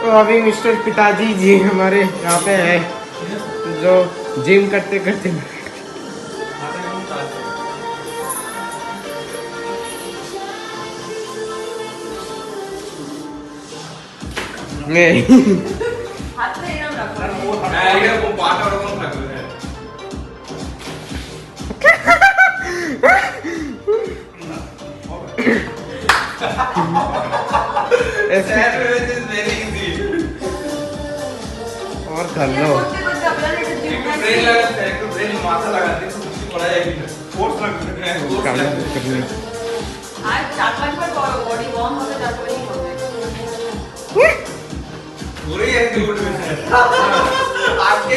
तो अभी मिस्टर पिताजी जी हमारे यहाँ पे है, जो जिम करते करते नहीं और कर लो आज 4-5 बार बॉडी वार्म होता जाता है आपके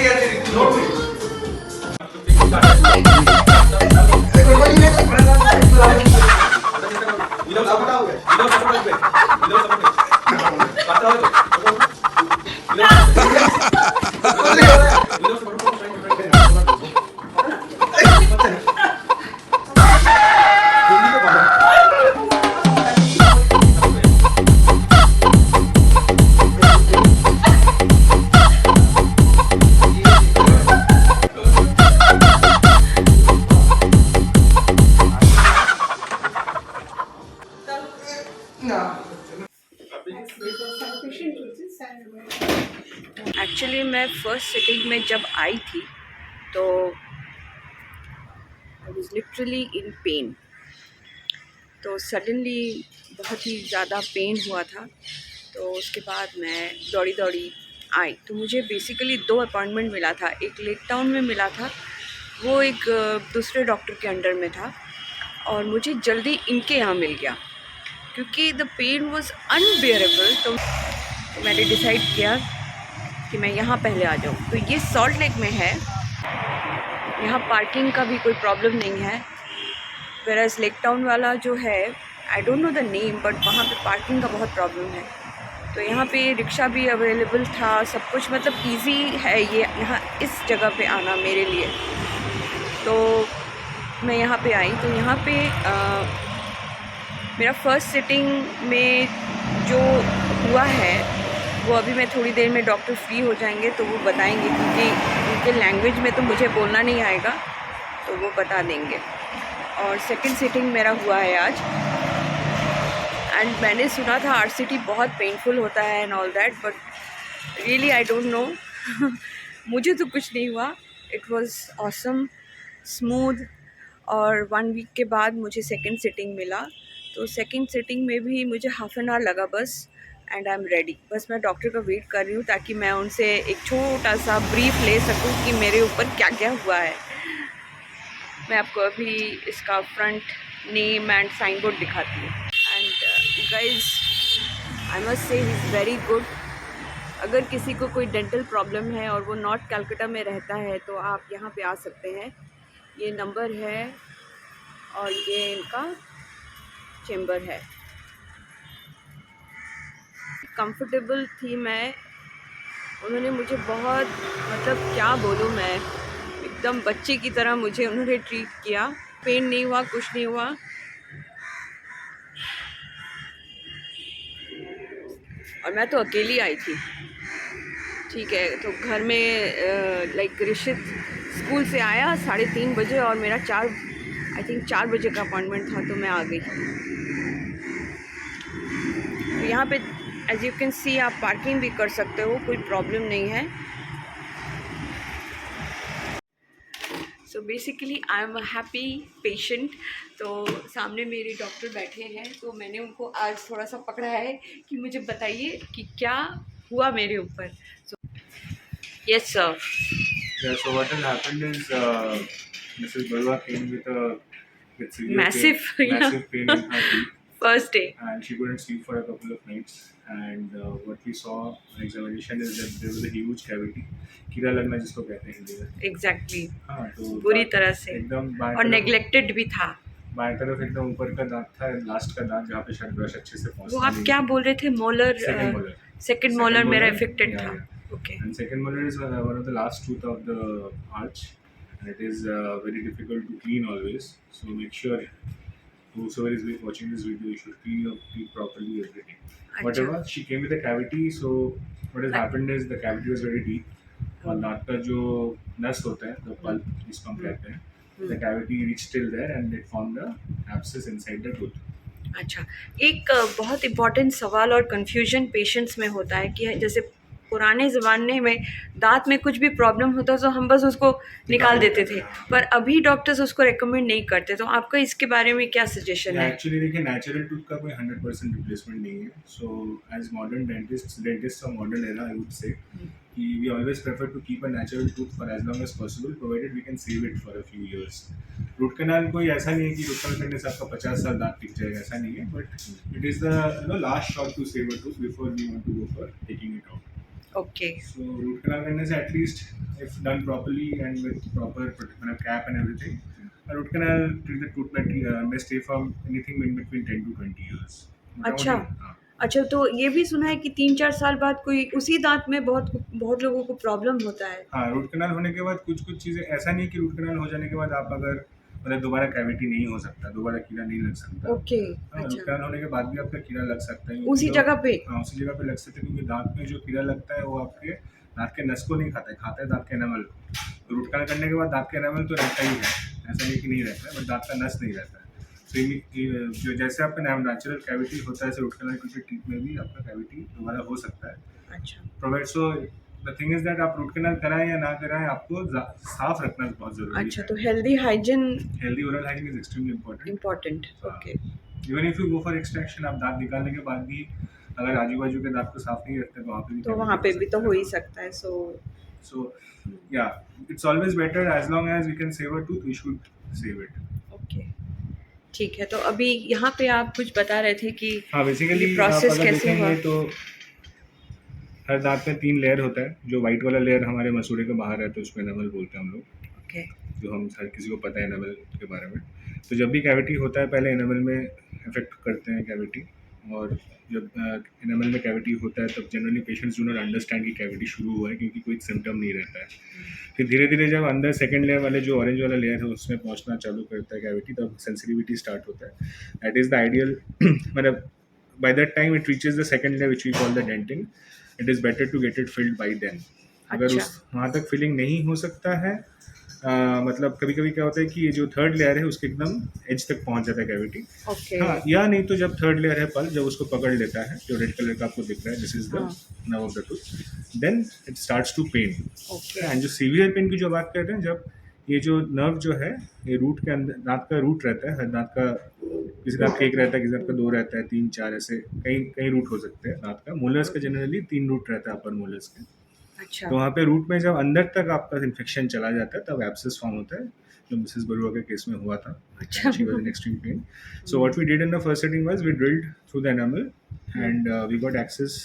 एक्चुअली मैं फर्स्ट सिटिंग में जब आई थी तो I was literally in pen. तो सडनली बहुत ही ज़्यादा पेन हुआ था, तो उसके बाद मैं दौड़ी दौड़ी आई। तो मुझे बेसिकली 2 अपॉइंटमेंट मिला था। एक लेक टाउन में मिला था, वो एक दूसरे डॉक्टर के अंडर में था, और मुझे जल्दी इनके यहाँ मिल गया क्योंकि द पेन वॉज अनबेयरेबल। तो मैंने डिसाइड किया कि मैं यहाँ पहले आ जाऊँ। तो ये सॉल्ट लेक में है, यहाँ पार्किंग का भी कोई प्रॉब्लम नहीं है। वेराज लेक टाउन वाला जो है, I don't know the name, but वहाँ पे पार्किंग का बहुत प्रॉब्लम है। तो यहाँ पे रिक्शा भी अवेलेबल था, सब कुछ मतलब इजी है ये यहाँ इस जगह पे आना मेरे लिए। तो मैं यहाँ पे आई, तो यहाँ पे मेरा फर्स्ट सिटिंग में जो हुआ है वो अभी मैं थोड़ी देर में डॉक्टर फ्री हो जाएंगे तो वो बताएंगे, क्योंकि उनके लैंग्वेज में तो मुझे बोलना नहीं आएगा, तो वो बता देंगे। और सेकंड सिटिंग मेरा हुआ है आज, एंड मैंने सुना था RCT बहुत पेनफुल होता है and all that, but really I don't know. मुझे तो कुछ नहीं हुआ, इट वाज ऑसम स्मूथ। और 1 वीक के बाद मुझे सेकंड सिटिंग मिला, तो सेकंड सिटिंग में भी मुझे हाफ एन आवर लगा बस, एंड आई एम रेडी। बस मैं डॉक्टर का वेट कर रही हूँ ताकि मैं उनसे एक छोटा सा ब्रीफ ले सकूँ कि मेरे ऊपर क्या क्या हुआ है। मैं आपको अभी इसका front name and sign board दिखाती हूँ। And guys, I must say he is very good. अगर किसी को कोई डेंटल प्रॉब्लम है और वो नॉर्थ कलकत्ता में रहता है तो आप यहाँ पे आ सकते हैं। ये नंबर है और ये इनका चेम्बर है। कंफर्टेबल थी मैं, उन्होंने मुझे बहुत, मतलब क्या बोलूँ मैं, एकदम बच्चे की तरह मुझे उन्होंने ट्रीट किया। पेन नहीं हुआ, कुछ नहीं हुआ। और मैं तो अकेली आई थी, ठीक है। तो घर में लाइक ऋषित स्कूल से आया 3:30 बजे और मेरा 4 बजे का अपॉइंटमेंट था, तो मैं आ गई। तो यहाँ पे एज यू कैन सी आप पार्किंग भी कर सकते हो, कोई प्रॉब्लम नहीं है। So basically I am a happy patient. तो सामने मेरे डॉक्टर बैठे हैं, तो मैंने उनको आज थोड़ा सा पकड़ा है कि मुझे बताइए कि क्या हुआ मेरे ऊपर। So yes sir. Yeah, so what has happened is Mrs. Barua came with severe Massive, pain, yeah. massive pain in her teeth, first day. and she couldn't sleep for a couple of nights. And what we saw on examination is that there was a huge cavity, कीड़ा लगना जिसको कहते हैं हिंदी में। Exactly, हाँ, तो बुरी तरह से, एकदम बाएं और तरफ, नेग्लेक्टेड भी था। बाएं तरफ एकदम ऊपर का दांत था, लास्ट का दांत जहाँ पे शायद ब्रश अच्छे से वो पहुँचता आप नहीं क्या है। बोल रहे थे? Molar, Second molar. Second molar मेरा इफेक्टेड था। Okay. And second molar is one of the last tooth of the arch, and it is very difficult to clean always. So make sure whosoever is watching this video, you should clean your teeth properly every day. Whatever, she came with a cavity, so what has happened is the cavity was very deep और दांत का जो नस होता है the pulp जिसको हम कहते हैं the cavity reached till there and it formed a abscess inside the tooth. अच्छा, एक बहुत इम्पॉर्टेंट सवाल और कन्फ्यूजन पेशेंट्स में होता है कि जैसे पुराने ज़माने में दांत में कुछ भी प्रॉब्लम होता तो हम बस उसको निकाल देते थे, पर अभी डॉक्टर्स उसको रेकमेंड नहीं करते, तो आपका इसके बारे में क्या सजेशन है? एक्चुअली देखिए नेचुरल टूथ का कोई 100% रिप्लेसमेंट नहीं है. So as modern dentist of modern era I would say कि we always prefer to keep a natural tooth for as long as possible provided we can save it for a few years. Root canal कोई ऐसा नहीं है कि root canal करने से आपका 50 साल दांत टिक जाएगा, ऐसा नहीं है, but it is the last shot to save a tooth before we want to go for taking it out. Okay, So root canal करने से at least if done properly and with proper cap and everything, a root canal till the tooth may stay for anything in between 10 to 20 years. अच्छा हाँ. अच्छा, तो ये भी सुना है कि 3-4 साल बाद कोई उसी दांत में बहुत बहुत लोगों को प्रॉब्लम होता है. हाँ, रूट कैनाल होने के बाद कुछ चीज़ें ऐसा नहीं कि रूट कैनाल हो जाने के बाद आप अगर मतलब दोबारा कैविटी नहीं हो सकता, दोबारा कीड़ा नहीं लग सकता. ओके, हाँ, रूट अच्छा, कैनाल होने के बाद भी आपका कीड़ा लग सकता है. उसी जगह पे? हाँ, उसी जगह पे लग सकता है क्योंकि दांत में जो कीड़ा लगता है वो आपके दांत के नस को नहीं खाता है दांत के एनामल को. रूट कैनाल करने के बाद दांत के एनामल तो रहता ही है, ऐसा नहीं कि नहीं रहता है, बट दांत का नस नहीं रहता है. तो जो जैसे आपका नेचुरल कैविटी होता है, ऐसे रूट कैनाल के टीथ में भी आपका कैविटी दोबारा हो सकता है. अच्छा, provide so the thing is that आप रूट कैनाल कराएं या ना कराएं, आपको साफ रखना बहुत जरूरी अच्छा, है. तो healthy hygiene healthy oral hygiene is extremely important. Important. Okay, even if you go for extraction, आप दांत निकालने के बाद भी अगर आजू बाजू के दांत को साफ नहीं रखते तो वहाँ पे भी तो हो ही सकता है. सो या it's always better as long as we can save a tooth we should save it. Okay, ठीक है. तो अभी यहाँ पे आप कुछ बता रहे थे कि हाँ, बेसिकली आप प्रोसेस अगर कैसे हुआ? देखेंगे तो हर दांत में 3 लेयर होता है. जो वाइट वाला लेयर हमारे मसूड़े के बाहर है तो उसको एनामल बोलते हैं हम लोग, ओके, जो हम हर किसी को पता है एनामल के बारे में. तो जब भी कैविटी होता है पहले एनामल में इफेक्ट करते हैं कैविटी, और जब एनामल में कैविटी होता है तब generally patients do not understand कि कैविटी शुरू हुआ है क्योंकि कोई सिम्टम नहीं रहता है. फिर धीरे धीरे जब अंदर सेकंड लेयर वाले जो ऑरेंज वाला लेयर है उसमें पहुंचना चालू करता है कैविटी, तब सेंसिटिविटी स्टार्ट होता है. दैट इज़ द आइडियल मतलब by that time it reaches the second layer which we call the dentin. It is better to get it filled by then. अगर अच्छा. उस वहाँ तक फिलिंग नहीं हो सकता है, मतलब कभी कभी क्या होता है कि ये जो थर्ड लेयर है उसके एकदम एज तक पहुंच जाता है कैविटी. ओके, हाँ, या नहीं तो जब थर्ड लेयर है पल्प, जब उसको पकड़ लेता है जो रेड कलर का आपको दिख रहा है, this is the nerve of the tooth, then it starts to pain. Okay, and जो सीवियर पेन की जो बात कर रहे हैं, जब ये जो नर्व जो है ये रूट के अंदर, दांत का रूट रहता है, हर दांत का किसी दांत का एक रहता है, किसी दांत का 2 रहता है, 3 4 ऐसे कई कई रूट हो सकते हैं दांत का. मोलर्स का जनरली 3 रूट रहता है अपर मोलर्स के. अच्छा, तो वहाँ पे रूट में जब अंदर तक आपका इन्फेक्शन चला जाता है तब एब्सेस फॉर्म होता है, जो मिसेस बरुआ के केस में हुआ था. अच्छा. She was in extreme pain. So what we did in the first setting was we drilled through the enamel and we got access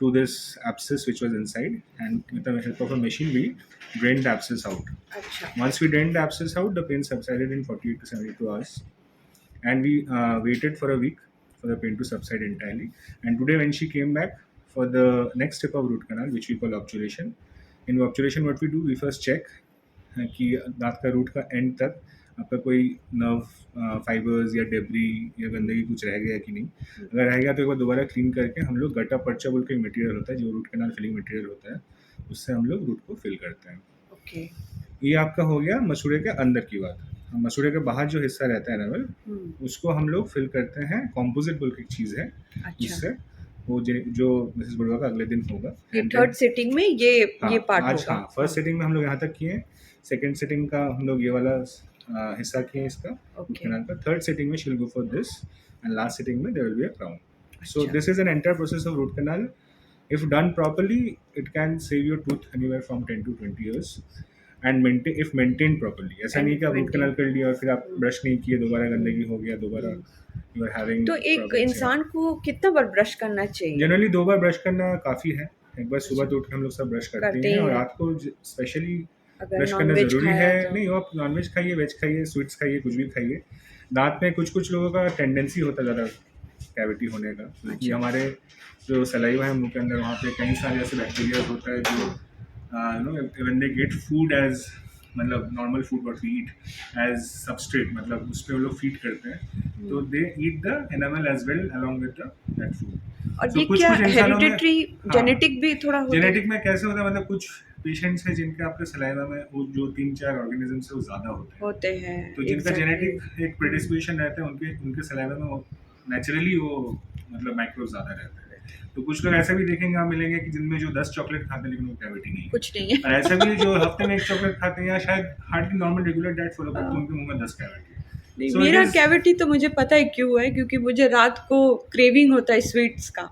to this abscess which was inside, and with the help of a machine we drained the abscess out. अच्छा, Once we drained the abscess out, the pain subsided in 48 to 72 hours, and we waited for a week for the pain to subside entirely. And today when she came back for the next step of root canal, which we call obturation, in obturation what we do, we first check कि दांत का root का and तक आपका कोई nerve fibres या debris या गंदगी कुछ रह गया कि नहीं. अगर रह गया तो एक बार दोबारा क्लीन करके हम लोग गट्टा पर्चा बोल के मटेरियल होता है जो रूट कैनाल फिलिंग मटेरियल होता है, उससे हम लोग रूट को फिल करते हैं. ओके, ये आपका हो गया मसूड़े के अंदर की बात. मसूड़े के बाहर जो हिस्सा रहता है एनामल, उसको हम लोग फिल करते हैं कॉम्पोजिट बोल की एक चीज़ है, अच्छा. उससे वो जो मिसेस बरुआ का अगले दिन होगा. ये थर्ड सिटिंग में ये पार्ट आज होगा. हाँ, फर्स्ट सेटिंग में हम लोग यहाँ तक किए. सेकंड सेटिंग का हम लोग ये वाला हिस्सा किए इसका ओके, कैनाल का. थर्ड सेटिंग में she will go for this, and last setting में there will be a crown. So अच्छा. This is an entire process of root canal. If done properly it can save your tooth anywhere from 10 to 20 years, and maintain properly. ऐसा नहीं कि आप root canal कर लिया और फिर आप ब्रश नहीं किए, दोबारा गंदगी हो गया, दोबारा यू आर हैविंग. तो एक इंसान को कितना बार ब्रश करना चाहिए? जनरली 2 बार ब्रश करना काफ़ी है. एक बार सुबह तो उठ के हम लोग सब ब्रश करते हैं, और रात को स्पेशली अगर ब्रश करना नॉनवेज ज़रूरी खाया है. तो? नहीं, आप नॉनवेज खाइए, वेज खाइए, स्वीट्स खाइए, कुछ भी खाइए. दांत में कुछ लोगों का टेंडेंसी होता है ज़्यादा कैविटी होने का, क्योंकि अच्छा. हमारे जो सलाइवा है मुंह के अंदर, वहाँ पे कई सारे ऐसे बैक्टीरिया होता है जो when they get food as मतलब normal food what we eat as substrate, मतलब उस पे वो लोग फीड करते हैं, तो they eat the animal as well along with that food. और सो ये कुछ क्या कुछ इंसानों में, हेरिडिटरी हाँ, जेनेटिक भी थोड़ा होता है? जेनेटिक में कैसे होता है, मतलब कुछ पेशेंट्स हैं जिनके आपके सलाइवा में वो जो 3-4 ऑर्गेनिजम्स है वो ज़्यादा होते हैं, होते हैं तो जिनका एग्जैक्टली। जेनेटिक एक प्रेडिस्पोजिशन रहता है उनके उनके सलाइवा में वो नेचुरली वो मतलब माइक्रोब ज़्यादा रहते हैं। तो कुछ लोग ऐसे भी देखेंगे, आप मिलेंगे कि जिनमें जो 10 चॉकलेट खाते हैं लेकिन वो कैविटी नहीं है, कुछ नहीं है। और ऐसे भी जो हफ्ते में 1 चॉकलेट खाते हैं या शायद hardly normal regular diet follow करते हैं, उनके मुंह में 10 कैविटी है। नहीं, सो इट मेरा इज, कैविटी तो मुझे पता है क्यों है, क्योंकि मुझे रात को क्रेविंग होता है स्वीट्स का।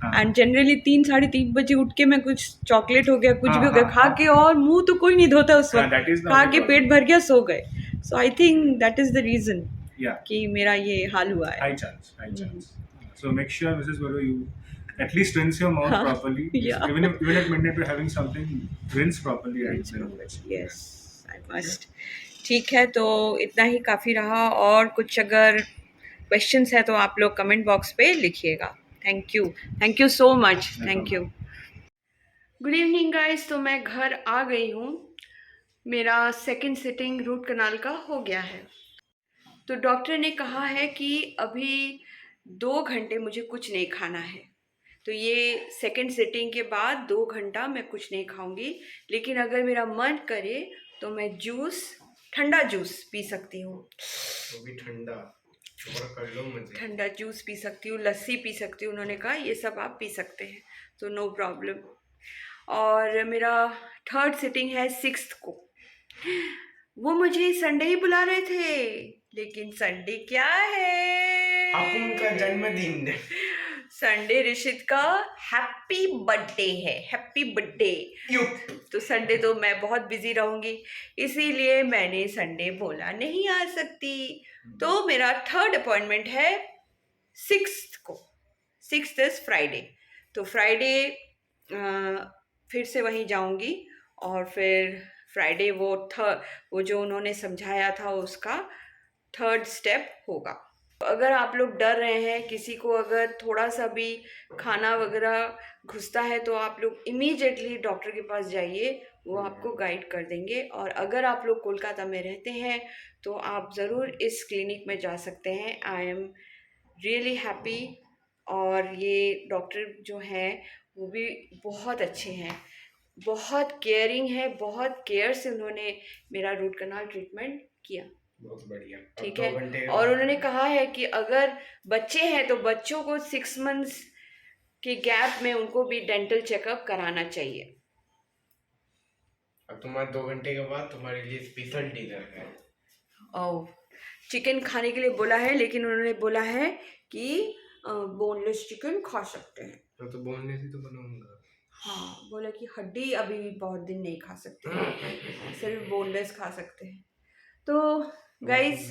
हाँ एंड जनरली 3 साढ़े 3 बजे उठ के मैं कुछ चॉकलेट हो गया, कुछ हाँ भी हो गया हाँ खा हाँ के, और मुंह तो कोई नहीं धोता उस हाँ, वक्त, दैट इज द खा ओनली के पेट भर प्रॉब्लम। गया, सो गए। So I think that is the reason या कि मेरा ये हाल हुआ है। high chance, high chance. So make sure, Mrs. Baru, you at least rinse your mouth हाँ, properly. या Even if midnight you're having something, rinse properly and then. Yes, I must. ठीक है, तो इतना ही काफ़ी रहा, और कुछ अगर क्वेश्चंस है तो आप लोग कमेंट बॉक्स पे लिखिएगा। Thank you so much, thank you. Good evening guys, तो मैं घर आ गई हूँ। मेरा सेकंड सिटिंग रूट कनाल का हो गया है। तो डॉक्टर ने कहा है कि अभी 2 घंटे मुझे कुछ नहीं खाना है। तो ये सेकंड सिटिंग के बाद 2 घंटा मैं कुछ नहीं खाऊंगी, लेकिन अगर मेरा मन करे तो मैं जूस, ठंडा जूस पी सकती हूँ। वो भी ठंडा, और कर लो मजे। ठंडा जूस पी सकती हूँ, लस्सी पी सकती हूँ। उन्होंने कहा ये सब आप पी सकते हैं, तो नो प्रॉब्लम। और मेरा थर्ड सिटिंग है 6 को। वो मुझे संडे ही बुला रहे थे, लेकिन संडे क्या है, अपुन का जन्मदिन। संडे ऋषित का हैप्पी बर्थडे है, हैप्पी बर्थडे। तो संडे तो मैं बहुत बिजी रहूंगी, इसीलिए मैंने संडे बोला नहीं आ सकती। तो मेरा थर्ड अपॉइंटमेंट है 6 को। 6 इज फ्राइडे। तो फ्राइडे फिर से वहीं जाऊंगी, और फिर फ्राइडे वो जो उन्होंने समझाया था उसका थर्ड स्टेप होगा। तो अगर आप लोग डर रहे हैं, किसी को अगर थोड़ा सा भी खाना वगैरह घुसता है, तो आप लोग इमीडिएटली डॉक्टर के पास जाइए, वो आपको गाइड कर देंगे। और अगर आप लोग कोलकाता में रहते हैं तो आप ज़रूर इस क्लिनिक में जा सकते हैं। I am really happy. और ये डॉक्टर जो हैं वो भी बहुत अच्छे हैं, बहुत केयरिंग है, बहुत केयर से उन्होंने मेरा रूट कनाल ट्रीटमेंट किया। बहुत बढ़िया। ठीक अब 2 है, घंटे और उन्होंने कहा है कि अगर बच्चे हैं तो बच्चों को 6 मंथ्स के गैप में उनको भी डेंटल चेकअप कराना चाहिए। अब तुम्हारे 2 घंटे के बाद तुम्हारे लिए स्पेशल डिनर है। और चिकन खाने के लिए बोला है, लेकिन उन्होंने बोला है कि बोनलेस चिकन खा सकते हैं। तो बोलने से तो बनाऊंगा। हाँ, बोला कि हड्डी अभी बहुत दिन नहीं खा सकते हैं, सिर्फ बोनलेस खा सकते हैं। तो गाइस,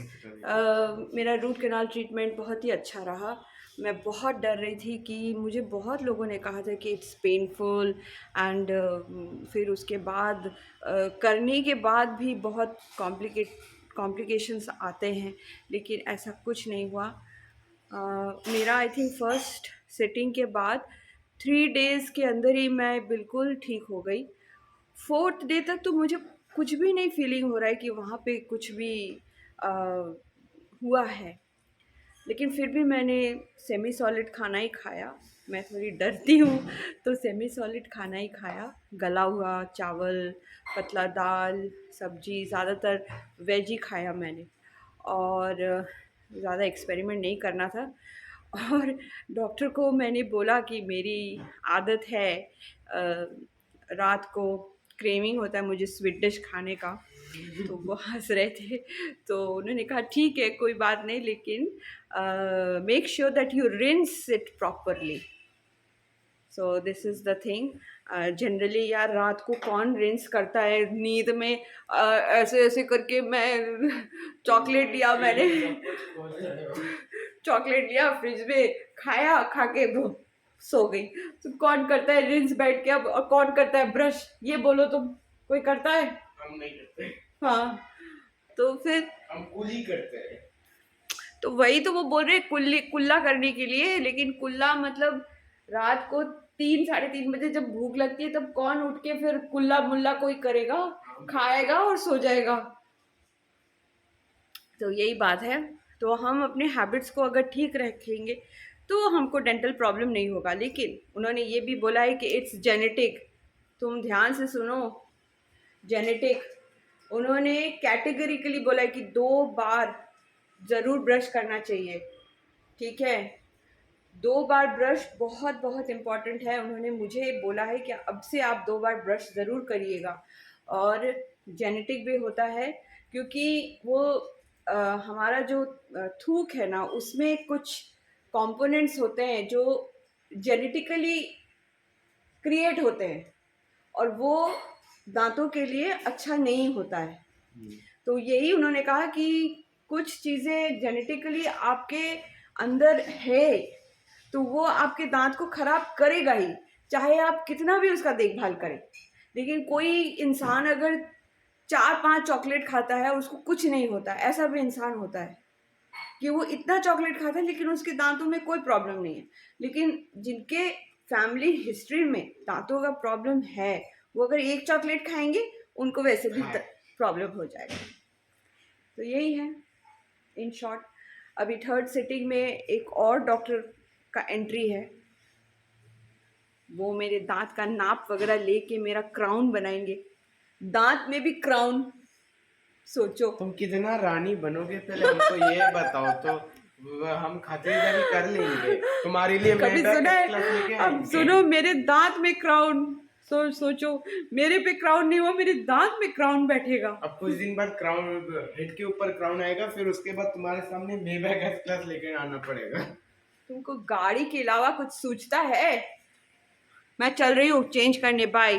मेरा रूट कनाल ट्रीटमेंट बहुत ही अच्छा रहा। मैं बहुत डर रही थी कि मुझे बहुत लोगों ने कहा था कि इट्स पेनफुल, एंड फिर उसके बाद करने के बाद भी बहुत कॉम्प्लिकेशंस आते हैं, लेकिन ऐसा कुछ नहीं हुआ। मेरा आई थिंक फर्स्ट सिटिंग के बाद 3 डेज़ के अंदर ही मैं बिल्कुल ठीक हो गई। 4th डे तक तो मुझे कुछ भी नहीं फीलिंग हो रहा है कि वहाँ पे कुछ भी आ, हुआ है, लेकिन फिर भी मैंने सेमी सॉलिड खाना ही खाया। मैं थोड़ी डरती हूँ, तो सेमी सॉलिड खाना ही खाया, गला हुआ चावल, पतला दाल, सब्जी, ज़्यादातर वेज ही खाया मैंने। और ज़्यादा एक्सपेरिमेंट नहीं करना था। और डॉक्टर को मैंने बोला कि मेरी आदत है, रात को क्रेविंग होता है मुझे स्वीट डिश खाने का। तो वो हंस रहे थे, तो उन्होंने कहा ठीक है कोई बात नहीं, लेकिन make sure that you rinse it properly. So this is the thing. Generally यार रात को कौन रिंस करता है नींद में? ऐसे ऐसे करके मैं चॉकलेट लिया, मैंने चॉकलेट लिया, फ्रिज में खाया, खा के सो गई। तो कौन करता है रिंस बैठ के अब, और कौन करता है ब्रश? ये बोलो तुम, कोई करता है? हम नहीं करते, हाँ, तो फिर हम कुली करते हैं। तो वही तो वो बोल रहे कुल्ला करने के लिए, लेकिन कुल्ला मतलब रात को 3-3:30 बजे जब भूख लगती है तब कौन उठ के फिर कुल्ला मुल्ला कोई करेगा, खाएगा और सो जाएगा। तो यही बात है। तो हम अपने हैबिट्स को अगर ठीक रखेंगे तो हमको डेंटल प्रॉब्लम नहीं होगा। लेकिन उन्होंने ये भी बोला है कि इट्स जेनेटिक। तुम ध्यान से सुनो, जेनेटिक। उन्होंने कैटेगरिकली बोला है कि 2 बार ज़रूर ब्रश करना चाहिए, ठीक है। 2 बार ब्रश बहुत बहुत इम्पॉर्टेंट है। उन्होंने मुझे बोला है कि अब से आप 2 बार ब्रश ज़रूर करिएगा। और जेनेटिक भी होता है क्योंकि वो हमारा जो थूक है ना, उसमें कुछ कंपोनेंट्स होते हैं जो जेनेटिकली क्रिएट होते हैं और वो दांतों के लिए अच्छा नहीं होता है। तो यही उन्होंने कहा कि कुछ चीज़ें जेनेटिकली आपके अंदर है तो वो आपके दांत को खराब करेगा ही, चाहे आप कितना भी उसका देखभाल करें। लेकिन कोई इंसान अगर 4-5 चॉकलेट खाता है उसको कुछ नहीं होता, ऐसा भी इंसान होता है कि वो इतना चॉकलेट खाता है लेकिन उसके दांतों में कोई प्रॉब्लम नहीं है। लेकिन जिनके फैमिली हिस्ट्री में दांतों का प्रॉब्लम है वो अगर 1 चॉकलेट खाएंगे उनको वैसे भी प्रॉब्लम हो जाएगा। तो यही है इन शॉर्ट। अभी 3rd सिटिंग में एक और डॉक्टर का एंट्री है, वो मेरे दांत का नाप वगैरह लेके मेरा क्राउन बनाएंगे। दांत में भी क्राउन, सोचो। तुम कितना रानी बनोगे पहले हमको ये बताओ, तो हम खातिरदारी कर लेंगे तुम्हारे लिए। कभी सुना है? अब सुनो, मेरे दांत में क्राउन, सोचो मेरे पे क्राउन नहीं हुआ, मेरे दांत में क्राउन बैठेगा। अब कुछ दिन बाद क्राउन, हेड के ऊपर क्राउन आएगा, फिर उसके बाद तुम्हारे सामने मेबैक एस क्लास लेकर आना पड़ेगा। तुमको गाड़ी के अलावा कुछ सूझता है? मैं चल रही हूँ चेंज करने, बाय।